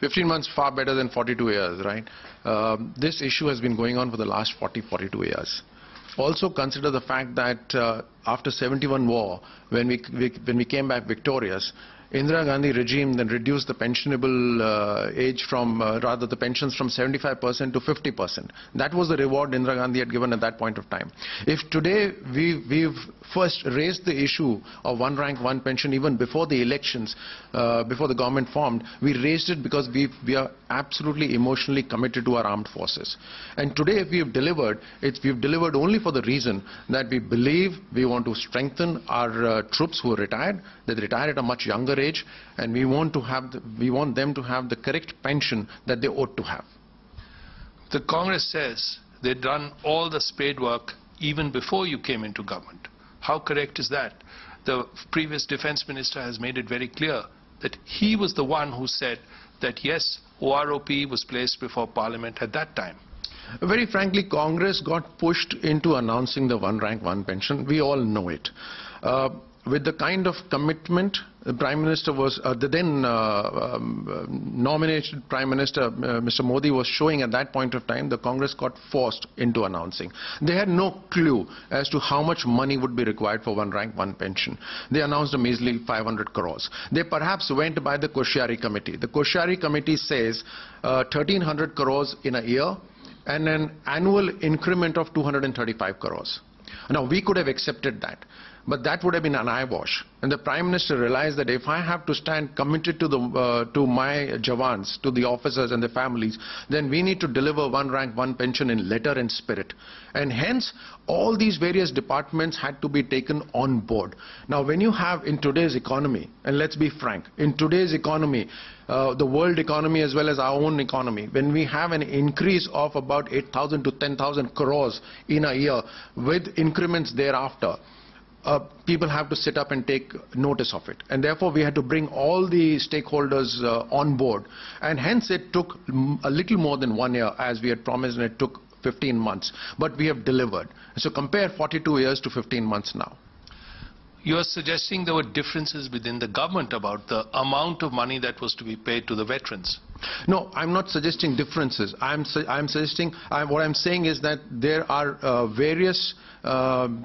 15 months far better than 42 years, right? This issue has been going on for the last 42 years. Also consider the fact that after 71 war, when we came back victorious, Indira Gandhi regime then reduced the pensionable age from, rather the pensions from 75% to 50%. That was the reward Indira Gandhi had given at that point of time. If today we've first raised the issue of one rank, one pension even before the elections, before the government formed, we raised it because we are absolutely emotionally committed to our armed forces. And today if we have delivered, we've delivered only for the reason that we believe we want to strengthen our troops who are retired. They retire at a much younger age, and we want them to have the correct pension that they ought to have. The Congress says they'd done all the spade work even before you came into government. How correct is that? The previous defense minister has made it very clear that he was the one who said that yes, OROP was placed before Parliament at that time. Very frankly, Congress got pushed into announcing the one rank, one pension. We all know it. With the kind of commitment the Prime Minister was, the then nominated Prime Minister, Mr. Modi, was showing at that point of time, the Congress got forced into announcing. They had no clue as to how much money would be required for one rank, one pension. They announced a measly 500 crores. They perhaps went by the Koshyari Committee. The Koshyari Committee says 1,300 crores in a year and an annual increment of 235 crores. Now, we could have accepted that, but that would have been an eyewash. And the Prime Minister realized that if I have to stand committed to my Jawans, to the officers and the families, then we need to deliver one rank, one pension in letter and spirit. And hence, all these various departments had to be taken on board. Now, when you have in today's economy, and let's be frank, in today's economy, the world economy as well as our own economy, when we have an increase of about 8,000 to 10,000 crores in a year with increments thereafter, people have to sit up and take notice of it. And therefore, we had to bring all the stakeholders on board. And hence, it took a little more than 1 year, as we had promised, and it took 15 months. But we have delivered. So compare 42 years to 15 months now. You are suggesting there were differences within the government about the amount of money that was to be paid to the veterans. No, I'm not suggesting differences. I'm suggesting, what I'm saying is that there are various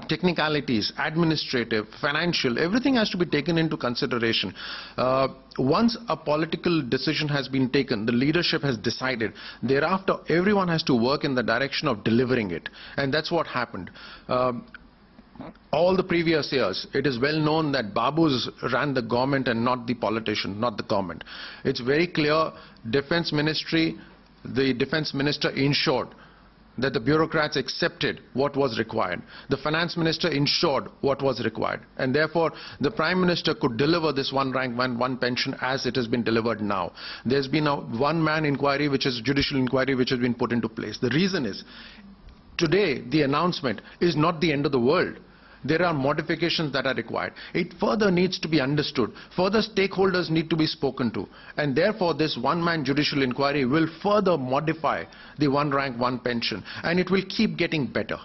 technicalities, administrative, financial, everything has to be taken into consideration. Once a political decision has been taken, the leadership has decided, thereafter everyone has to work in the direction of delivering it. And that's what happened. All the previous years, it is well known that Babus ran the government and not the politician, not the government. It's very clear, Defense Ministry, the Defense Minister ensured that the bureaucrats accepted what was required. The Finance Minister ensured what was required. And therefore, the Prime Minister could deliver this one rank, one pension as it has been delivered now. There's been a one-man inquiry, which is judicial inquiry, which has been put into place. The reason is, today, the announcement is not the end of the world. There are modifications that are required. It further needs to be understood. Further stakeholders need to be spoken to. And therefore, this one-man judicial inquiry will further modify the one rank, one pension. And it will keep getting better.